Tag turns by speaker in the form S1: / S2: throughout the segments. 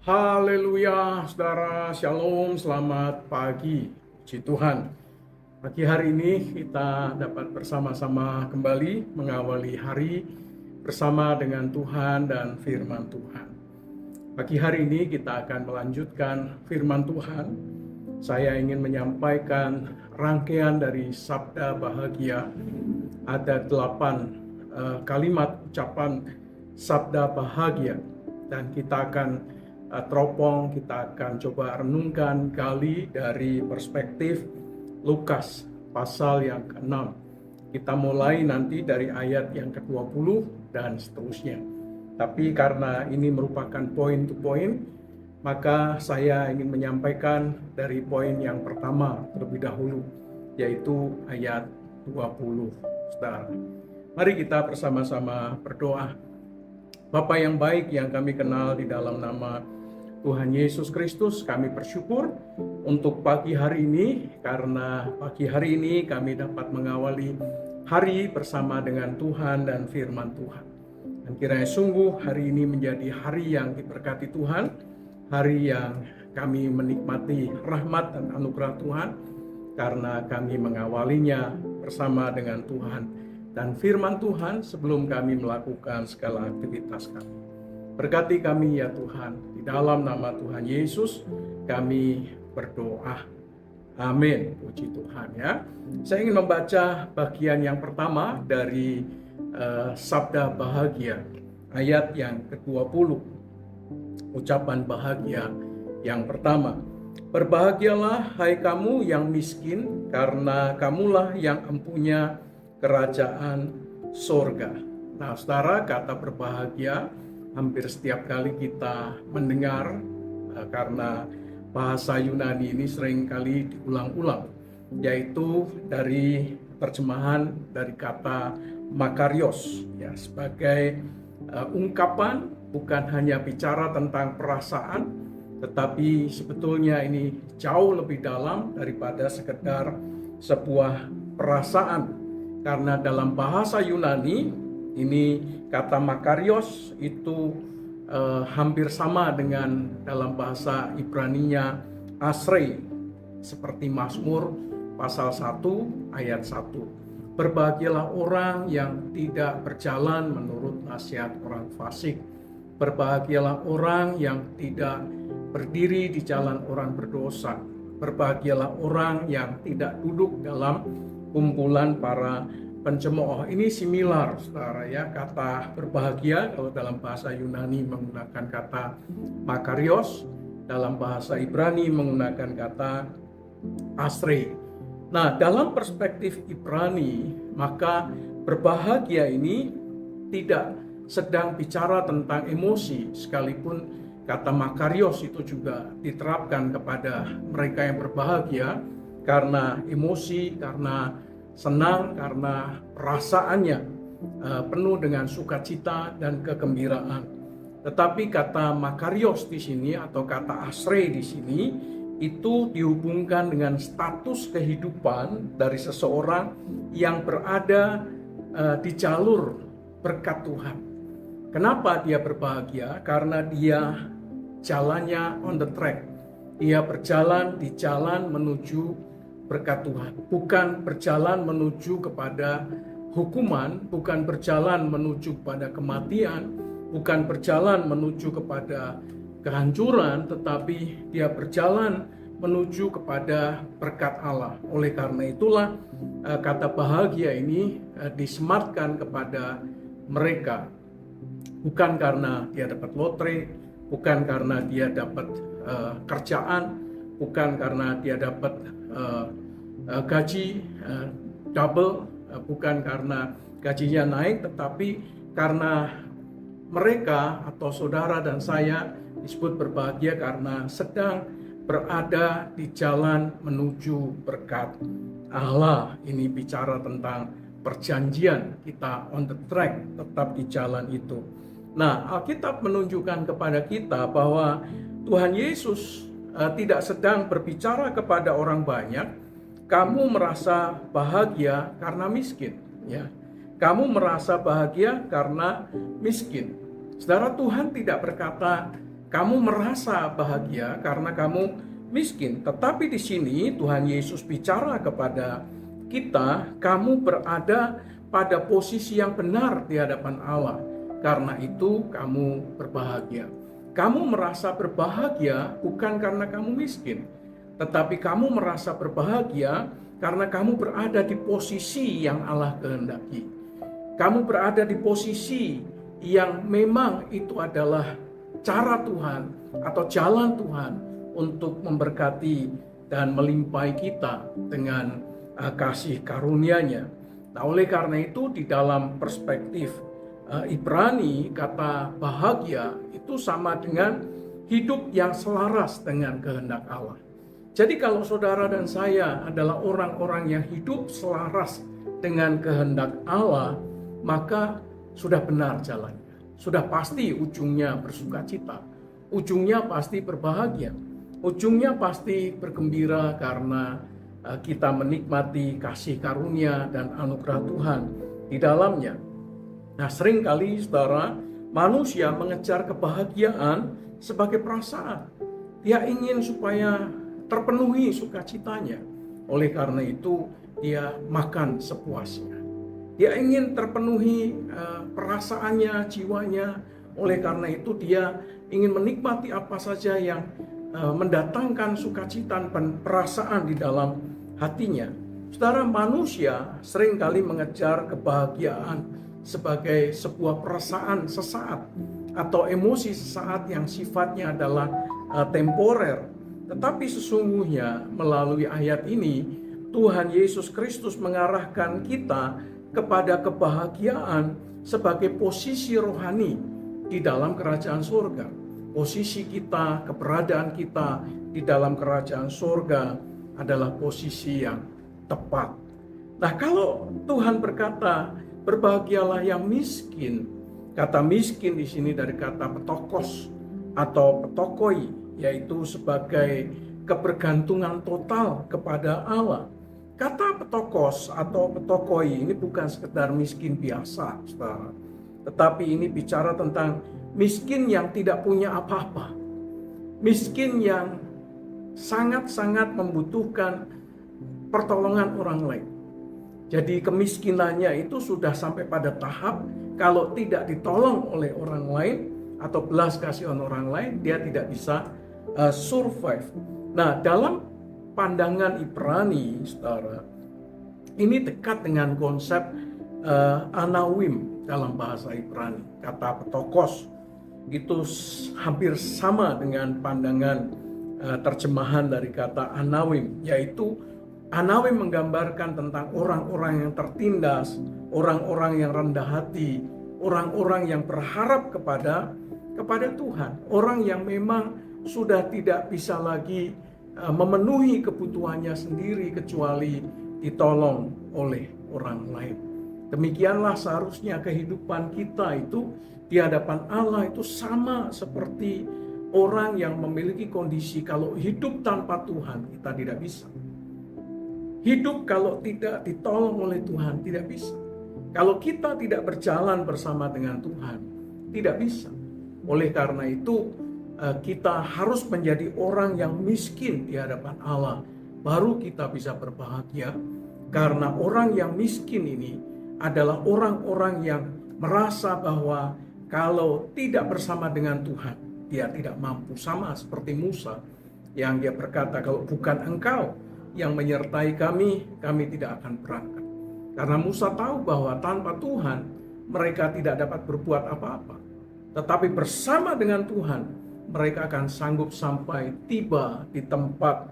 S1: Haleluya, saudara, shalom, selamat pagi, puji Tuhan. Pagi hari ini kita dapat bersama-sama kembali mengawali hari bersama dengan Tuhan dan firman Tuhan. Pagi hari ini kita akan melanjutkan firman Tuhan. Saya ingin menyampaikan rangkaian dari Sabda Bahagia. Ada 8 kalimat ucapan Sabda Bahagia, dan kita akan teropong, kita akan coba renungkan gali dari perspektif Lukas pasal yang ke-6. Kita mulai nanti dari ayat yang ke-20 dan seterusnya. Tapi karena ini merupakan point to point, maka saya ingin menyampaikan dari poin yang pertama terlebih dahulu, yaitu ayat 20. Saudara, mari kita bersama-sama berdoa. Bapa yang baik yang kami kenal di dalam nama Tuhan Yesus Kristus, kami bersyukur untuk pagi hari ini, karena pagi hari ini kami dapat mengawali hari bersama dengan Tuhan dan firman Tuhan. Dan kiranya sungguh hari ini menjadi hari yang diberkati Tuhan, hari yang kami menikmati rahmat dan anugerah Tuhan, karena kami mengawalinya bersama dengan Tuhan dan firman Tuhan sebelum kami melakukan segala aktivitas kami. Berkati kami ya Tuhan, di dalam nama Tuhan Yesus kami berdoa. Amin. Puji Tuhan ya. Saya ingin membaca bagian yang pertama dari Sabda Bahagia, ayat yang ke-20. Ucapan bahagia yang pertama. Berbahagialah hai kamu yang miskin, karena kamulah yang empunya kerajaan sorga. Nah saudara, kata berbahagia hampir setiap kali kita mendengar, karena bahasa Yunani ini sering kali diulang-ulang, yaitu dari terjemahan dari kata makarios, ya, sebagai ungkapan bukan hanya bicara tentang perasaan, tetapi sebetulnya ini jauh lebih dalam daripada sekedar sebuah perasaan, karena dalam bahasa Yunani ini kata makarios itu hampir sama dengan dalam bahasa Ibraninya asrei, seperti Mazmur pasal 1 ayat 1. Berbahagialah orang yang tidak berjalan menurut nasihat orang fasik. Berbahagialah orang yang tidak berdiri di jalan orang berdosa. Berbahagialah orang yang tidak duduk dalam kumpulan para pencemooh. Ini similar, saudara ya, kata berbahagia kalau dalam bahasa Yunani menggunakan kata makarios, dalam bahasa Ibrani menggunakan kata asrei. Nah, dalam perspektif Ibrani, maka berbahagia ini tidak sedang bicara tentang emosi, sekalipun kata makarios itu juga diterapkan kepada mereka yang berbahagia karena emosi, karena senang, karena perasaannya penuh dengan sukacita dan kegembiraan. Tetapi kata makarios di sini atau kata asrei di sini itu dihubungkan dengan status kehidupan dari seseorang yang berada di jalur berkat Tuhan. Kenapa dia berbahagia? Karena dia jalannya on the track. Dia berjalan di jalan menuju berkat Tuhan, bukan berjalan menuju kepada hukuman, bukan berjalan menuju kepada kematian, bukan berjalan menuju kepada kehancuran, tetapi dia berjalan menuju kepada berkat Allah. Oleh karena itulah kata bahagia ini disematkan kepada mereka, bukan karena dia dapat lotre, bukan karena dia dapat kerjaan, bukan karena dia dapat gaji double, bukan karena gajinya naik, tetapi karena mereka atau saudara dan saya disebut berbahagia karena sedang berada di jalan menuju berkat Allah. Ini bicara tentang perjanjian, kita on the track, tetap di jalan itu. Nah, Alkitab menunjukkan kepada kita bahwa Tuhan Yesus tidak sedang berbicara kepada orang banyak, kamu merasa bahagia karena miskin, ya. Kamu merasa bahagia karena miskin. Saudara, Tuhan tidak berkata kamu merasa bahagia karena kamu miskin. Tetapi di sini Tuhan Yesus bicara kepada kita, kamu berada pada posisi yang benar di hadapan Allah. Karena itu kamu berbahagia. Kamu merasa berbahagia bukan karena kamu miskin, tetapi kamu merasa berbahagia karena kamu berada di posisi yang Allah kehendaki. Kamu berada di posisi yang memang itu adalah cara Tuhan atau jalan Tuhan untuk memberkati dan melimpahi kita dengan kasih karunia-Nya. Nah, oleh karena itu di dalam perspektif Ibrani, kata bahagia itu sama dengan hidup yang selaras dengan kehendak Allah. Jadi kalau saudara dan saya adalah orang-orang yang hidup selaras dengan kehendak Allah, maka sudah benar jalannya. Sudah pasti ujungnya bersukacita. Ujungnya pasti berbahagia. Ujungnya pasti bergembira karena kita menikmati kasih karunia dan anugerah Tuhan di dalamnya. Nah, seringkali saudara, manusia mengejar kebahagiaan sebagai perasaan. Dia ingin supaya terpenuhi sukacitanya. Oleh karena itu, dia makan sepuasnya. Dia ingin terpenuhi perasaannya, jiwanya. Oleh karena itu, dia ingin menikmati apa saja yang mendatangkan sukacita dan perasaan di dalam hatinya. Saudara, manusia seringkali mengejar kebahagiaan sebagai sebuah perasaan sesaat atau emosi sesaat yang sifatnya adalah temporer. Tetapi sesungguhnya melalui ayat ini Tuhan Yesus Kristus mengarahkan kita kepada kebahagiaan sebagai posisi rohani di dalam kerajaan surga. Posisi kita, keberadaan kita di dalam kerajaan surga adalah posisi yang tepat. Nah, kalau Tuhan berkata, berbahagialah yang miskin. Kata miskin di sini dari kata petokos atau petokoi, yaitu sebagai kebergantungan total kepada Allah. Kata petokos atau petokoi ini bukan sekedar miskin biasa, saudara. Tetapi ini bicara tentang miskin yang tidak punya apa-apa. Miskin yang sangat-sangat membutuhkan pertolongan orang lain. Jadi kemiskinannya itu sudah sampai pada tahap kalau tidak ditolong oleh orang lain atau belas kasihan orang lain, dia tidak bisa survive. Nah, dalam pandangan Ibrani, saudara, ini dekat dengan konsep anawim dalam bahasa Ibrani. Kata petokos itu hampir sama dengan pandangan terjemahan dari kata anawim, yaitu anawim menggambarkan tentang orang-orang yang tertindas, orang-orang yang rendah hati, orang-orang yang berharap kepada Tuhan, orang yang memang sudah tidak bisa lagi memenuhi kebutuhannya sendiri kecuali ditolong oleh orang lain. Demikianlah seharusnya kehidupan kita itu di hadapan Allah itu sama seperti orang yang memiliki kondisi kalau hidup tanpa Tuhan kita tidak bisa. Hidup kalau tidak ditolong oleh Tuhan tidak bisa. Kalau kita tidak berjalan bersama dengan Tuhan tidak bisa. Oleh karena itu kita harus menjadi orang yang miskin di hadapan Allah, baru kita bisa berbahagia. Karena orang yang miskin ini adalah orang-orang yang merasa bahwa kalau tidak bersama dengan Tuhan, dia tidak mampu. Sama seperti Musa yang dia berkata, kalau bukan Engkau yang menyertai kami, kami tidak akan berangkat. Karena Musa tahu bahwa tanpa Tuhan mereka tidak dapat berbuat apa-apa. Tetapi bersama dengan Tuhan, mereka akan sanggup sampai tiba di tempat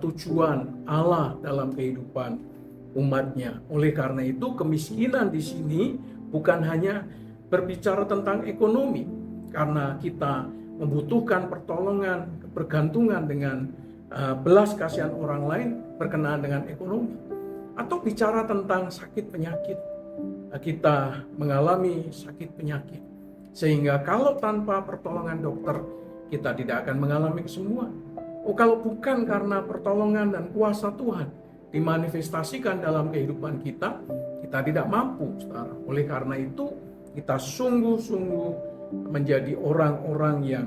S1: tujuan Allah dalam kehidupan umatnya. Oleh karena itu, kemiskinan di sini bukan hanya berbicara tentang ekonomi, karena kita membutuhkan pertolongan, kebergantungan dengan belas kasihan orang lain berkenaan dengan ekonomi, atau bicara tentang sakit penyakit. Kita mengalami sakit penyakit, sehingga kalau tanpa pertolongan dokter kita tidak akan mengalami kesembuhan. Kalau bukan karena pertolongan dan kuasa Tuhan dimanifestasikan dalam kehidupan kita, kita tidak mampu, saudara. Oleh karena itu, kita sungguh-sungguh menjadi orang-orang yang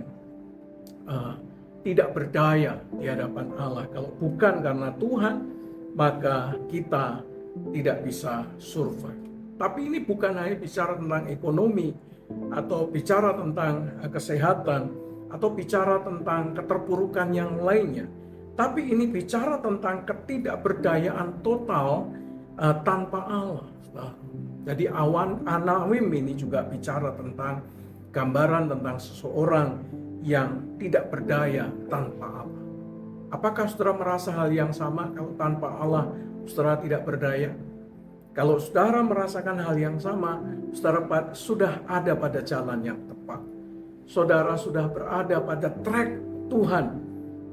S1: tidak berdaya di hadapan Allah. Kalau bukan karena Tuhan, maka kita tidak bisa survive. Tapi ini bukan hanya bicara tentang ekonomi, atau bicara tentang kesehatan, atau bicara tentang keterpurukan yang lainnya. Tapi ini bicara tentang ketidakberdayaan total tanpa Allah. Jadi Anawim ini juga bicara tentang gambaran tentang seseorang yang tidak berdaya tanpa Allah. Apakah saudara merasa hal yang sama? Kalau tanpa Allah saudara tidak berdaya? Kalau saudara merasakan hal yang sama, saudara sudah ada pada jalan yang tepat. Saudara sudah berada pada track Tuhan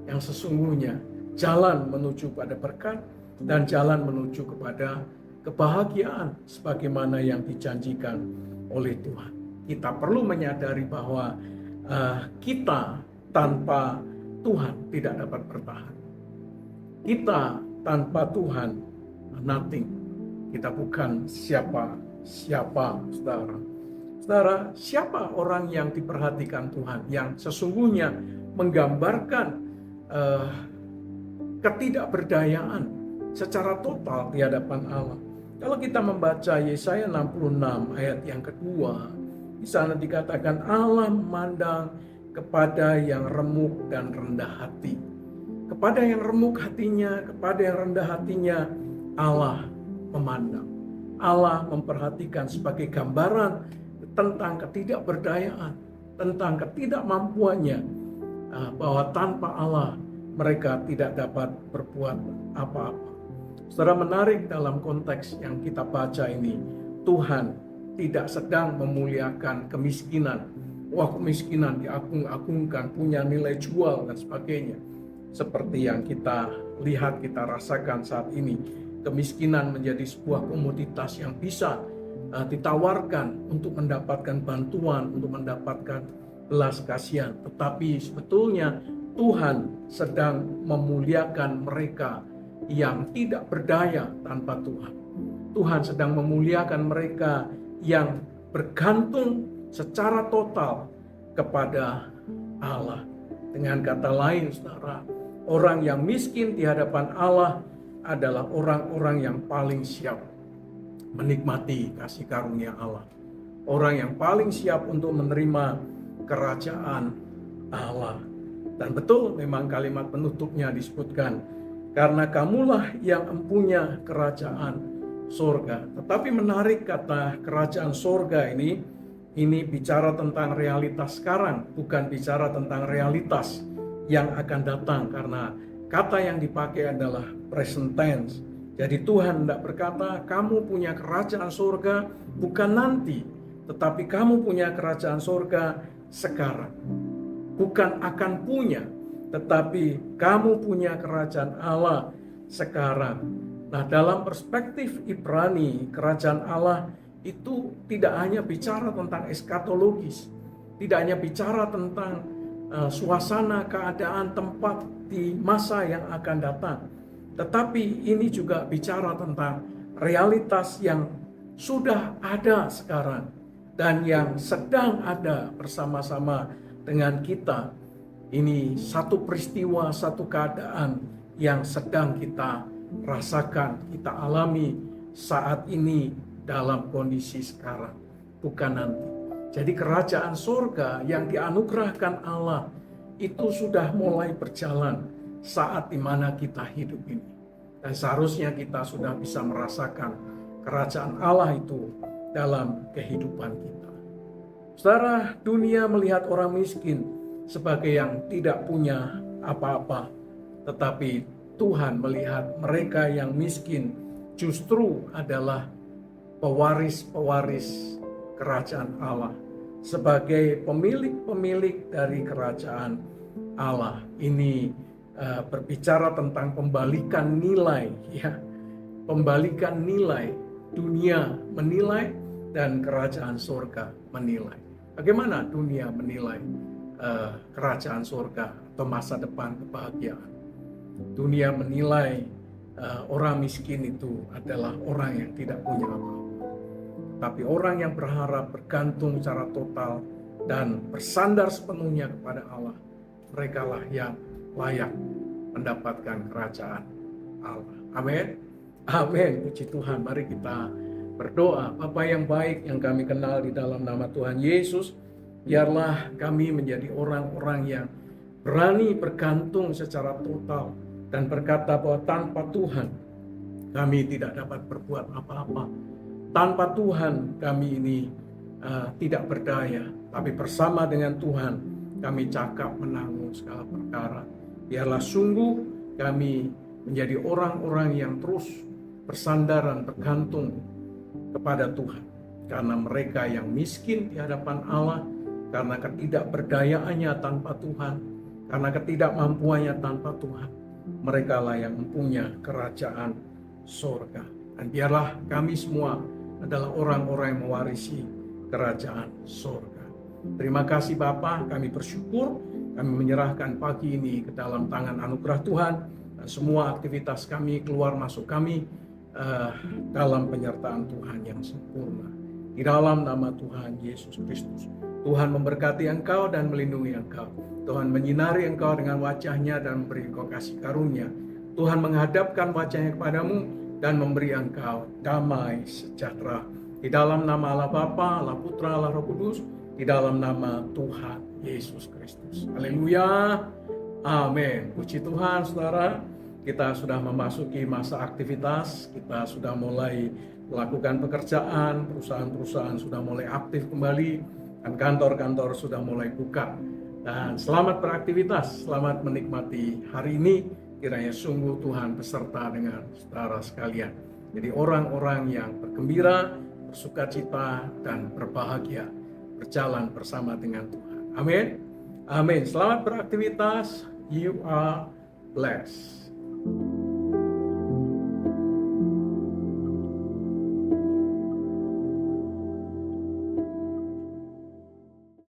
S1: yang sesungguhnya, jalan menuju pada berkat dan jalan menuju kepada kebahagiaan sebagaimana yang dijanjikan oleh Tuhan. Kita perlu menyadari bahwa kita tanpa Tuhan tidak dapat bertahan. Kita tanpa Tuhan nothing. Kita bukan siapa, saudara. Saudara, siapa orang yang diperhatikan Tuhan, yang sesungguhnya menggambarkan ketidakberdayaan secara total di hadapan Allah. Kalau kita membaca Yesaya 66 ayat yang kedua, di sana dikatakan Allah memandang kepada yang remuk dan rendah hati. Kepada yang remuk hatinya, kepada yang rendah hatinya, Allah memandang. Allah memperhatikan sebagai gambaran tentang ketidakberdayaan, tentang ketidakmampuannya, bahwa tanpa Allah mereka tidak dapat berbuat apa-apa. Saudara, menarik dalam konteks yang kita baca ini, Tuhan tidak sedang memuliakan kemiskinan. Wah, kemiskinan diagung-agungkan, punya nilai jual dan sebagainya. Seperti yang kita lihat, kita rasakan saat ini. Kemiskinan menjadi sebuah komoditas yang bisa ditawarkan untuk mendapatkan bantuan, untuk mendapatkan belas kasihan. Tetapi sebetulnya Tuhan sedang memuliakan mereka yang tidak berdaya tanpa Tuhan. Tuhan sedang memuliakan mereka yang bergantung secara total kepada Allah. Dengan kata lain, saudara, orang yang miskin di hadapan Allah adalah orang-orang yang paling siap menikmati kasih karunia Allah. Orang yang paling siap untuk menerima kerajaan Allah. Dan betul memang kalimat penutupnya disebutkan, karena kamulah yang empunya kerajaan sorga. Tetapi menarik kata kerajaan sorga ini bicara tentang realitas sekarang, bukan bicara tentang realitas yang akan datang, karena kata yang dipakai adalah present tense. Jadi Tuhan tidak berkata kamu punya kerajaan sorga bukan nanti, tetapi kamu punya kerajaan sorga sekarang. Bukan akan punya, tetapi kamu punya kerajaan Allah sekarang. Nah, dalam perspektif Ibrani, kerajaan Allah itu tidak hanya bicara tentang eskatologis, tidak hanya bicara tentang suasana, keadaan, tempat di masa yang akan datang, tetapi ini juga bicara tentang realitas yang sudah ada sekarang dan yang sedang ada bersama-sama dengan kita. Ini satu peristiwa, satu keadaan yang sedang kita rasakan, kita alami saat ini dalam kondisi sekarang, bukan nanti. Jadi kerajaan surga yang dianugerahkan Allah itu sudah mulai berjalan saat dimana kita hidup ini. Dan seharusnya kita sudah bisa merasakan kerajaan Allah itu dalam kehidupan kita. Saudara, dunia melihat orang miskin sebagai yang tidak punya apa-apa, tetapi Tuhan melihat mereka yang miskin justru adalah pewaris-pewaris kerajaan Allah, sebagai pemilik-pemilik dari kerajaan Allah. Ini berbicara tentang pembalikan nilai, ya, pembalikan nilai. Dunia menilai dan kerajaan surga menilai. Bagaimana dunia menilai kerajaan surga atau masa depan kebahagiaan? Dunia menilai orang miskin itu adalah orang yang tidak punya apa-apa. Tapi orang yang berharap, bergantung secara total dan bersandar sepenuhnya kepada Allah, mereka lah yang layak mendapatkan kerajaan Allah. Amin. Amin. Puji Tuhan. Mari kita berdoa. Bapa yang baik yang kami kenal di dalam nama Tuhan Yesus, biarlah kami menjadi orang-orang yang berani bergantung secara total dan berkata bahwa tanpa Tuhan kami tidak dapat berbuat apa-apa. Tanpa Tuhan kami ini tidak berdaya, tapi bersama dengan Tuhan kami cakap menanggung segala perkara. Biarlah sungguh kami menjadi orang-orang yang terus bersandar dan bergantung kepada Tuhan, karena mereka yang miskin di hadapan Allah, karena ketidakberdayaannya tanpa Tuhan, karena ketidakmampuannya tanpa Tuhan, mereka lah yang mempunyai kerajaan surga. Dan biarlah kami semua adalah orang-orang yang mewarisi kerajaan surga. Terima kasih Bapa, kami bersyukur, kami menyerahkan pagi ini ke dalam tangan anugerah Tuhan, dan semua aktivitas kami, keluar masuk kami dalam penyertaan Tuhan yang sempurna. Di dalam nama Tuhan Yesus Kristus, Tuhan memberkati engkau dan melindungi engkau. Tuhan menyinari engkau dengan wajah-Nya dan memberi engkau kasih karunia. Tuhan menghadapkan wajah-Nya kepadamu dan memberi engkau damai sejahtera. Di dalam nama Allah Bapa, Allah Putra, Allah Roh Kudus, di dalam nama Tuhan Yesus Kristus. Haleluya. Amin. Puji Tuhan, saudara. Kita sudah memasuki masa aktivitas, kita sudah mulai melakukan pekerjaan, perusahaan-perusahaan sudah mulai aktif kembali, dan kantor-kantor sudah mulai buka. Dan selamat beraktivitas, selamat menikmati hari ini. Kiranya sungguh Tuhan beserta dengan saudara sekalian. Jadi orang-orang yang bergembira, bersukacita, dan berbahagia berjalan bersama dengan Tuhan. Amin. Amin. Selamat beraktivitas. You are blessed.